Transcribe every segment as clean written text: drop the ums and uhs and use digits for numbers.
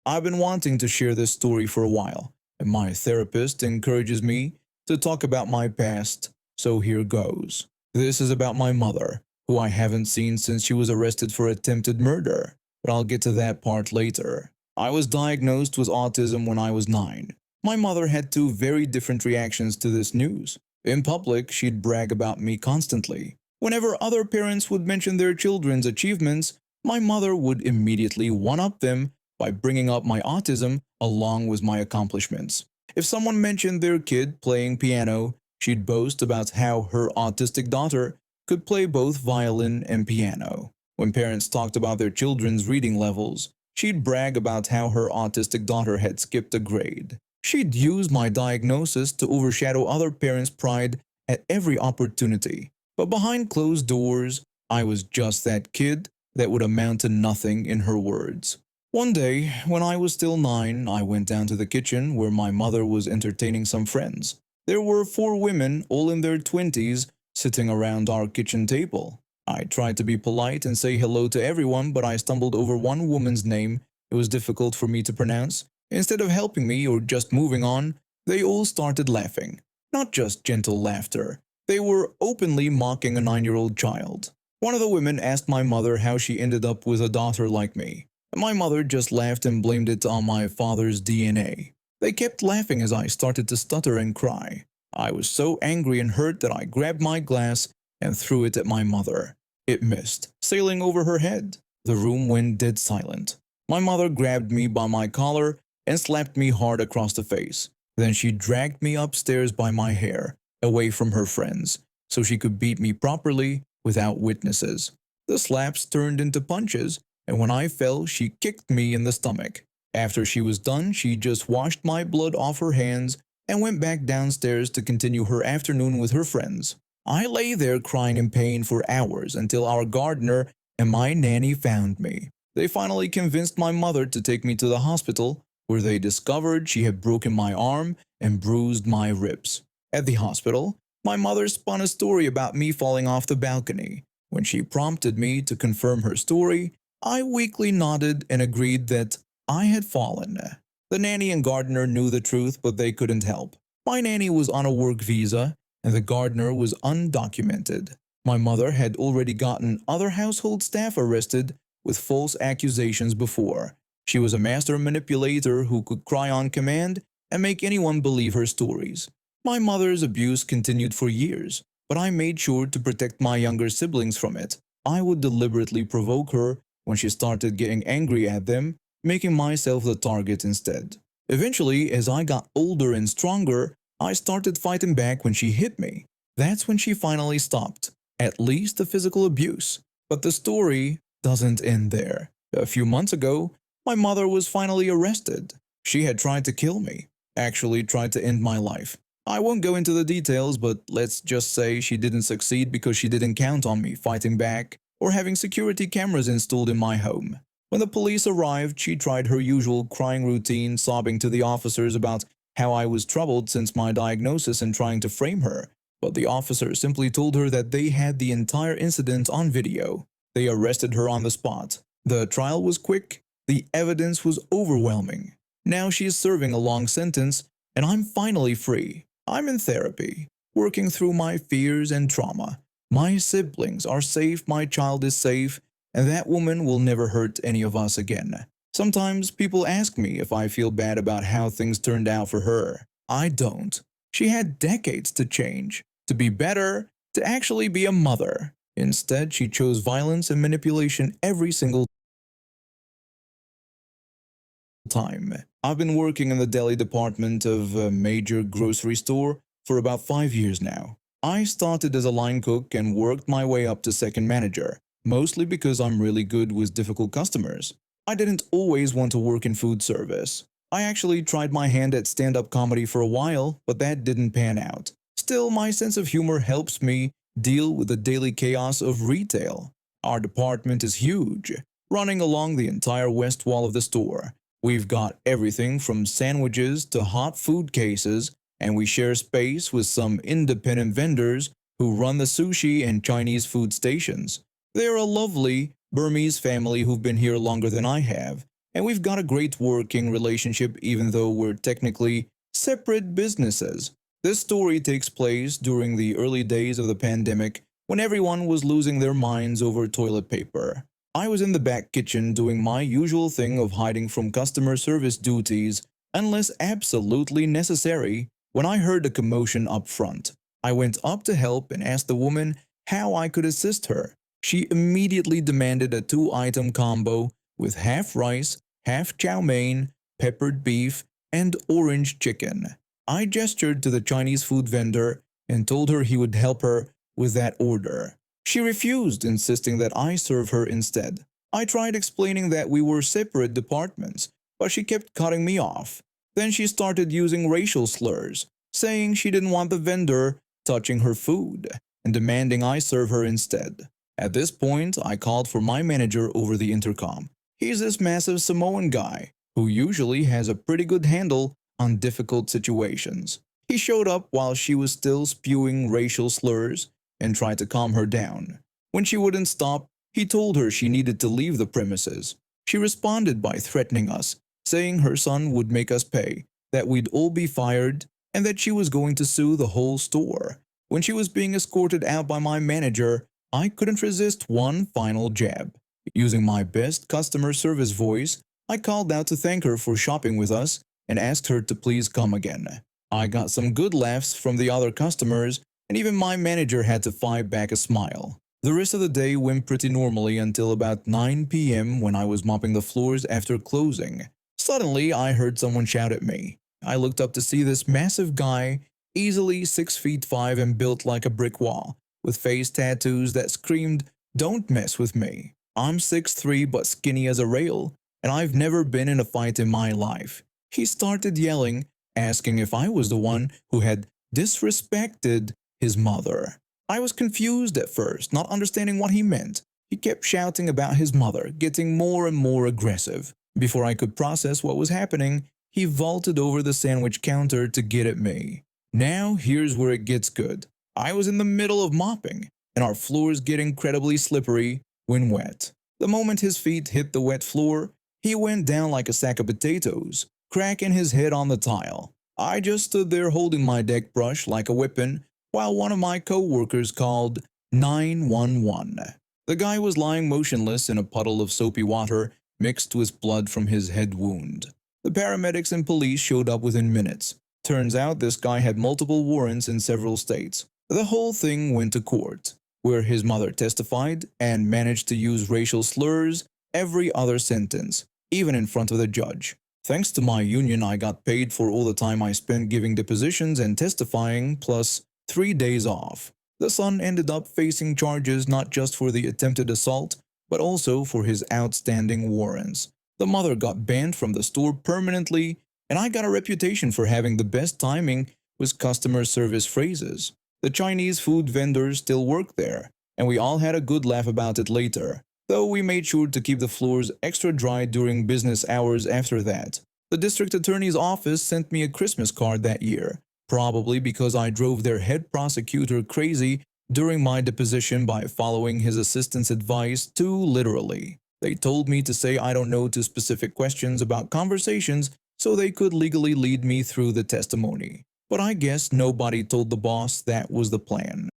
I've been wanting to share this story for a while, and my therapist encourages me to talk about my past, so here goes. This is about my mother, who I haven't seen since she was arrested for attempted murder, but I'll get to that part later. I was diagnosed with autism when I was 9. My mother had two very different reactions to this news. In public, she'd brag about me constantly. Whenever other parents would mention their children's achievements, my mother would immediately one-up them by bringing up my autism along with my accomplishments. If someone mentioned their kid playing piano, she'd boast about how her autistic daughter could play both violin and piano. When parents talked about their children's reading levels, she'd brag about how her autistic daughter had skipped a grade. She'd use my diagnosis to overshadow other parents' pride at every opportunity. But behind closed doors, I was just that kid that would amount to nothing in her words. One day, when I was still 9, I went down to the kitchen where my mother was entertaining some friends. There were 4 women, all in their 20s, sitting around our kitchen table. I tried to be polite and say hello to everyone, but I stumbled over one woman's name it was difficult for me to pronounce. Instead of helping me or just moving on, they all started laughing. Not just gentle laughter. They were openly mocking a 9-year-old child. One of the women asked my mother how she ended up with a daughter like me. My mother just laughed and blamed it on my father's DNA. They kept laughing as I started to stutter and cry. I was so angry and hurt that I grabbed my glass and threw it at my mother. It missed, sailing over her head. The room went dead silent. My mother grabbed me by my collar and slapped me hard across the face. Then she dragged me upstairs by my hair, away from her friends, so she could beat me properly without witnesses. The slaps turned into punches, and when I fell, she kicked me in the stomach. After she was done, she just washed my blood off her hands and went back downstairs to continue her afternoon with her friends. I lay there crying in pain for hours until our gardener and my nanny found me. They finally convinced my mother to take me to the hospital, where they discovered she had broken my arm and bruised my ribs. At the hospital, my mother spun a story about me falling off the balcony. When she prompted me to confirm her story, I weakly nodded and agreed that I had fallen. The nanny and gardener knew the truth, but they couldn't help. My nanny was on a work visa, and the gardener was undocumented. My mother had already gotten other household staff arrested with false accusations before. She was a master manipulator who could cry on command and make anyone believe her stories. My mother's abuse continued for years, but I made sure to protect my younger siblings from it. I would deliberately provoke her when she started getting angry at them, making myself the target instead. Eventually, as I got older and stronger, I started fighting back when she hit me. That's when she finally stopped, at least the physical abuse. But the story doesn't end there. A few months ago, my mother was finally arrested. She had tried to kill me, actually tried to end my life. I won't go into the details, but let's just say she didn't succeed because she didn't count on me fighting back or having security cameras installed in my home. When the police arrived, she tried her usual crying routine, sobbing to the officers about how I was troubled since my diagnosis and trying to frame her. But the officers simply told her that they had the entire incident on video. They arrested her on the spot. The trial was quick. The evidence was overwhelming. Now she is serving a long sentence, and I'm finally free. I'm in therapy, working through my fears and trauma. My siblings are safe, my child is safe, and that woman will never hurt any of us again. Sometimes people ask me if I feel bad about how things turned out for her. I don't. She had decades to change, to be better, to actually be a mother. Instead, she chose violence and manipulation every single time. I've been working in the deli department of a major grocery store for about 5 years now. I started as a line cook and worked my way up to second manager, mostly because I'm really good with difficult customers. I didn't always want to work in food service. I actually tried my hand at stand-up comedy for a while, but that didn't pan out. Still, my sense of humor helps me deal with the daily chaos of retail. Our department is huge, running along the entire west wall of the store. We've got everything from sandwiches to hot food cases, and we share space with some independent vendors who run the sushi and Chinese food stations. They're a lovely Burmese family who've been here longer than I have, and we've got a great working relationship even though we're technically separate businesses. This story takes place during the early days of the pandemic when everyone was losing their minds over toilet paper. I was in the back kitchen doing my usual thing of hiding from customer service duties unless absolutely necessary when I heard a commotion up front. I went up to help and asked the woman how I could assist her. She immediately demanded a two-item combo with half rice, half chow mein, peppered beef, and orange chicken. I gestured to the Chinese food vendor and told her he would help her with that order. She refused, insisting that I serve her instead. I tried explaining that we were separate departments, but she kept cutting me off. Then she started using racial slurs, saying she didn't want the vendor touching her food, and demanding I serve her instead. At this point, I called for my manager over the intercom. He's this massive Samoan guy who usually has a pretty good handle on difficult situations. He showed up while she was still spewing racial slurs and tried to calm her down. When she wouldn't stop, he told her she needed to leave the premises. She responded by threatening us, saying her son would make us pay, that we'd all be fired, and that she was going to sue the whole store. When she was being escorted out by my manager, I couldn't resist one final jab. Using my best customer service voice, I called out to thank her for shopping with us and asked her to please come again. I got some good laughs from the other customers, and even my manager had to fight back a smile. The rest of the day went pretty normally until about 9 p.m. when I was mopping the floors after closing. Suddenly, I heard someone shout at me. I looked up to see this massive guy, easily 6 feet 5 and built like a brick wall, with face tattoos that screamed, "Don't mess with me." I'm 6'3" but skinny as a rail, and I've never been in a fight in my life. He started yelling, asking if I was the one who had disrespected his mother. I was confused at first, not understanding what he meant. He kept shouting about his mother, getting more and more aggressive. Before I could process what was happening, he vaulted over the sandwich counter to get at me. Now, here's where it gets good. I was in the middle of mopping, and our floors get incredibly slippery when wet. The moment his feet hit the wet floor, he went down like a sack of potatoes, cracking his head on the tile. I just stood there holding my deck brush like a weapon while one of my co-workers called 911. The guy was lying motionless in a puddle of soapy water mixed with blood from his head wound. The paramedics and police showed up within minutes. Turns out this guy had multiple warrants in several states. The whole thing went to court, where his mother testified and managed to use racial slurs every other sentence, even in front of the judge. Thanks to my union, I got paid for all the time I spent giving depositions and testifying, plus 3 days off. The son ended up facing charges not just for the attempted assault, but also for his outstanding warrants. The mother got banned from the store permanently, and I got a reputation for having the best timing with customer service phrases. The Chinese food vendors still work there, and we all had a good laugh about it later, though we made sure to keep the floors extra dry during business hours after that. The district attorney's office sent me a Christmas card that year, probably because I drove their head prosecutor crazy during my deposition by following his assistant's advice too literally. They told me to say I don't know to specific questions about conversations so they could legally lead me through the testimony. But I guess nobody told the boss that was the plan.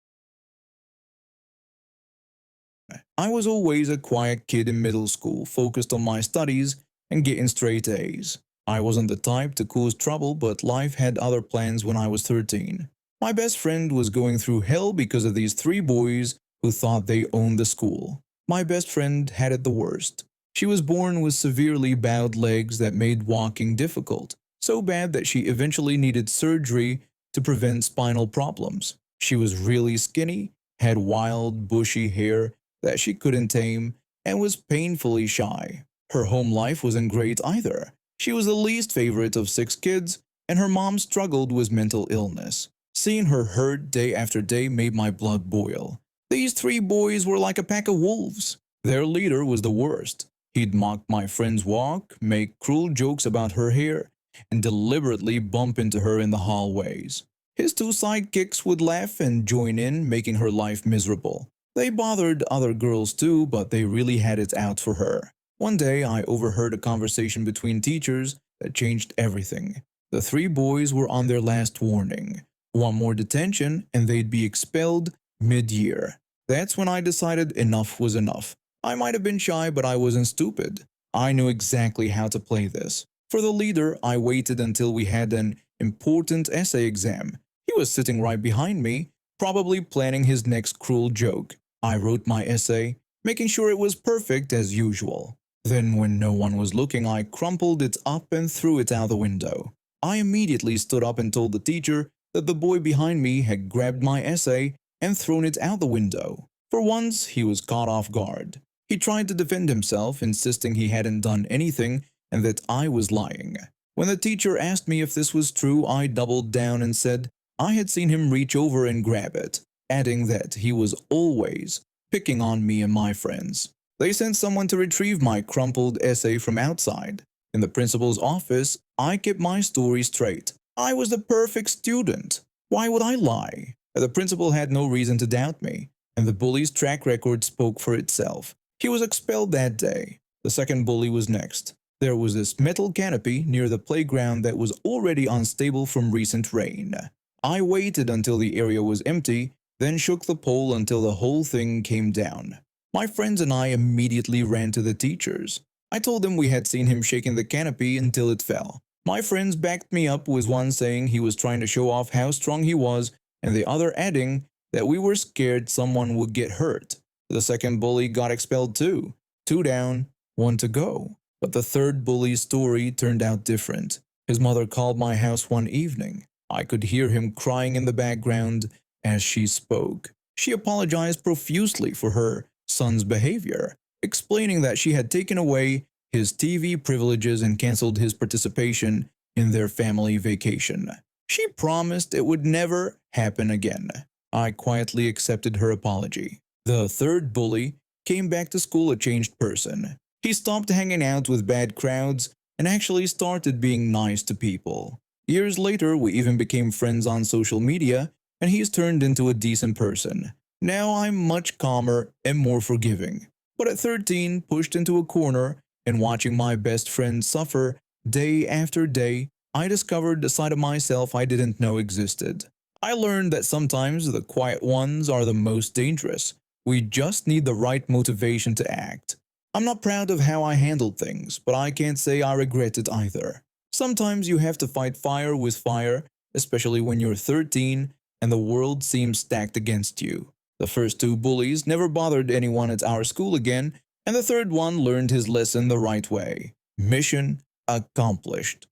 I was always a quiet kid in middle school, focused on my studies and getting straight A's. I wasn't the type to cause trouble, but life had other plans when I was 13. My best friend was going through hell because of these 3 boys who thought they owned the school. My best friend had it the worst. She was born with severely bowed legs that made walking difficult, so bad that she eventually needed surgery to prevent spinal problems. She was really skinny, had wild, bushy hair that she couldn't tame, and was painfully shy. Her home life wasn't great either. She was the least favorite of 6 kids, and her mom struggled with mental illness. Seeing her hurt day after day made my blood boil. These 3 boys were like a pack of wolves. Their leader was the worst. He'd mock my friend's walk, make cruel jokes about her hair, and deliberately bump into her in the hallways. His 2 sidekicks would laugh and join in, making her life miserable. They bothered other girls too, but they really had it out for her. One day, I overheard a conversation between teachers that changed everything. The three boys were on their last warning. One more detention, and they'd be expelled mid-year. That's when I decided enough was enough. I might have been shy, but I wasn't stupid. I knew exactly how to play this. For the leader, I waited until we had an important essay exam. He was sitting right behind me, probably planning his next cruel joke. I wrote my essay, making sure it was perfect as usual. Then, when no one was looking, I crumpled it up and threw it out the window. I immediately stood up and told the teacher that the boy behind me had grabbed my essay and thrown it out the window. For once, he was caught off guard. He tried to defend himself, insisting he hadn't done anything and that I was lying. When the teacher asked me if this was true, I doubled down and said I had seen him reach over and grab it, adding that he was always picking on me and my friends. They sent someone to retrieve my crumpled essay from outside. In the principal's office, I kept my story straight. I was the perfect student. Why would I lie? The principal had no reason to doubt me, and the bully's track record spoke for itself. He was expelled that day. The second bully was next. There was this metal canopy near the playground that was already unstable from recent rain. I waited until the area was empty, then shook the pole until the whole thing came down. My friends and I immediately ran to the teachers. I told them we had seen him shaking the canopy until it fell. My friends backed me up, with one saying he was trying to show off how strong he was, and the other adding that we were scared someone would get hurt. The second bully got expelled too. 2 down, 1 to go. But the third bully's story turned out different. His mother called my house one evening. I could hear him crying in the background as she spoke. She apologized profusely for her son's behavior, explaining that she had taken away his TV privileges and canceled his participation in their family vacation. She promised it would never happen again. I quietly accepted her apology. The third bully came back to school a changed person. He stopped hanging out with bad crowds and actually started being nice to people. Years later, we even became friends on social media, and he's turned into a decent person. Now I'm much calmer and more forgiving. But at 13, pushed into a corner and watching my best friend suffer day after day, I discovered a side of myself I didn't know existed. I learned that sometimes the quiet ones are the most dangerous. We just need the right motivation to act. I'm not proud of how I handled things, but I can't say I regret it either. Sometimes you have to fight fire with fire, especially when you're 13 and the world seems stacked against you. The first 2 bullies never bothered anyone at our school again, and the third one learned his lesson the right way. Mission accomplished.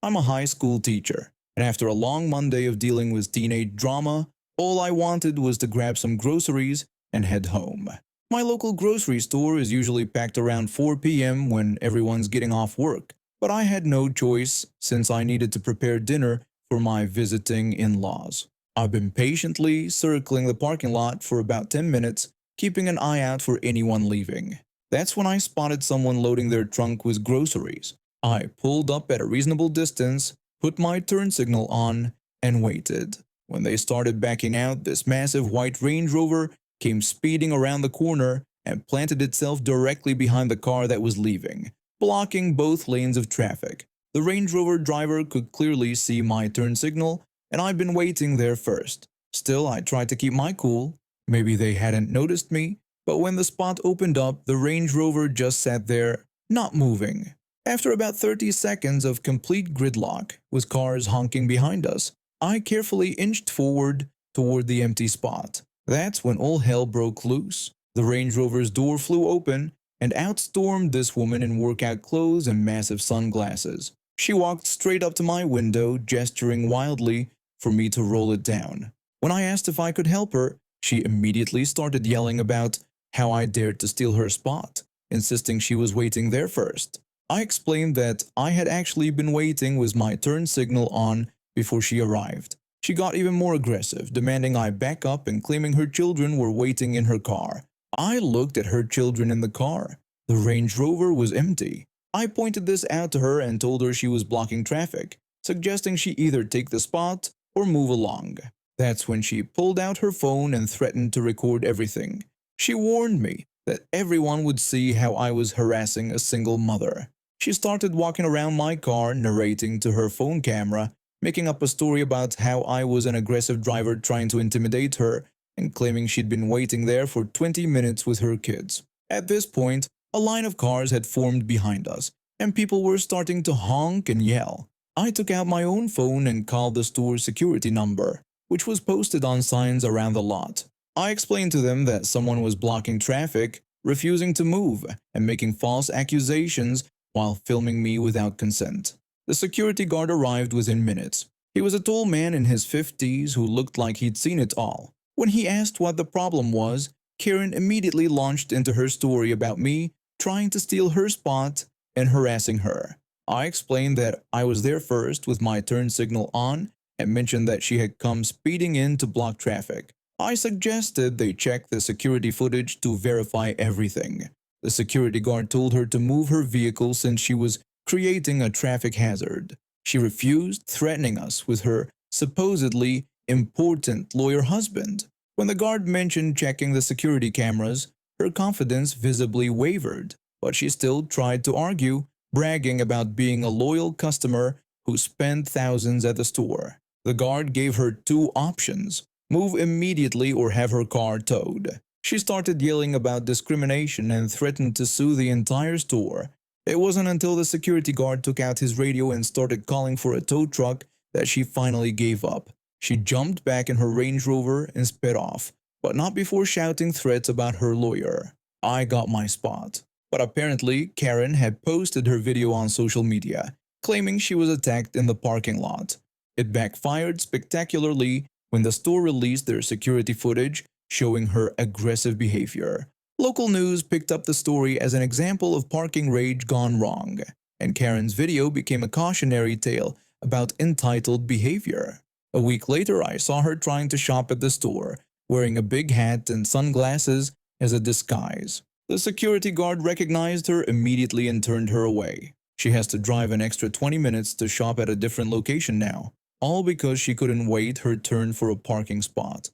I'm a high school teacher, and after a long Monday of dealing with teenage drama, all I wanted was to grab some groceries and head home. My local grocery store is usually packed around 4 p.m. when everyone's getting off work, but I had no choice since I needed to prepare dinner for my visiting in-laws. I've been patiently circling the parking lot for about 10 minutes, keeping an eye out for anyone leaving. That's when I spotted someone loading their trunk with groceries. I pulled up at a reasonable distance, put my turn signal on, and waited. When they started backing out, this massive white Range Rover came speeding around the corner and planted itself directly behind the car that was leaving, blocking both lanes of traffic. The Range Rover driver could clearly see my turn signal, and I'd been waiting there first. Still, I tried to keep my cool. Maybe they hadn't noticed me, but when the spot opened up, the Range Rover just sat there, not moving. After about 30 seconds of complete gridlock, with cars honking behind us, I carefully inched forward toward the empty spot. That's when all hell broke loose. The Range Rover's door flew open, and out stormed this woman in workout clothes and massive sunglasses. She walked straight up to my window, gesturing wildly for me to roll it down. When I asked if I could help her, she immediately started yelling about how I dared to steal her spot, insisting she was waiting there first. I explained that I had actually been waiting with my turn signal on before she arrived. She got even more aggressive, demanding I back up and claiming her children were waiting in her car. I looked at her children in the car. The Range Rover was empty. I pointed this out to her and told her she was blocking traffic, suggesting she either take the spot or move along. That's when she pulled out her phone and threatened to record everything. She warned me that everyone would see how I was harassing a single mother. She started walking around my car, narrating to her phone camera, making up a story about how I was an aggressive driver trying to intimidate her, and claiming she'd been waiting there for 20 minutes with her kids. At this point, a line of cars had formed behind us, and people were starting to honk and yell. I took out my own phone and called the store's security number, which was posted on signs around the lot. I explained to them that someone was blocking traffic, refusing to move, and making false accusations while filming me without consent. The security guard arrived within minutes. He was a tall man in his 50s who looked like he'd seen it all. When he asked what the problem was, Karen immediately launched into her story about me trying to steal her spot and harassing her. I explained that I was there first with my turn signal on and mentioned that she had come speeding in to block traffic. I suggested they check the security footage to verify everything. The security guard told her to move her vehicle since she was creating a traffic hazard. She refused, threatening us with her supposedly important lawyer husband. When the guard mentioned checking the security cameras, her confidence visibly wavered, but she still tried to argue, bragging about being a loyal customer who spent thousands at the store. The guard gave her two options: move immediately or have her car towed. She started yelling about discrimination and threatened to sue the entire store. It wasn't until the security guard took out his radio and started calling for a tow truck that she finally gave up. She jumped back in her Range Rover and sped off, but not before shouting threats about her lawyer. I got my spot. But apparently, Karen had posted her video on social media, claiming she was attacked in the parking lot. It backfired spectacularly when the store released their security footage showing her aggressive behavior. Local news picked up the story as an example of parking rage gone wrong, and Karen's video became a cautionary tale about entitled behavior. A week later, I saw her trying to shop at the store, wearing a big hat and sunglasses as a disguise. The security guard recognized her immediately and turned her away. She has to drive an extra 20 minutes to shop at a different location now, all because she couldn't wait her turn for a parking spot.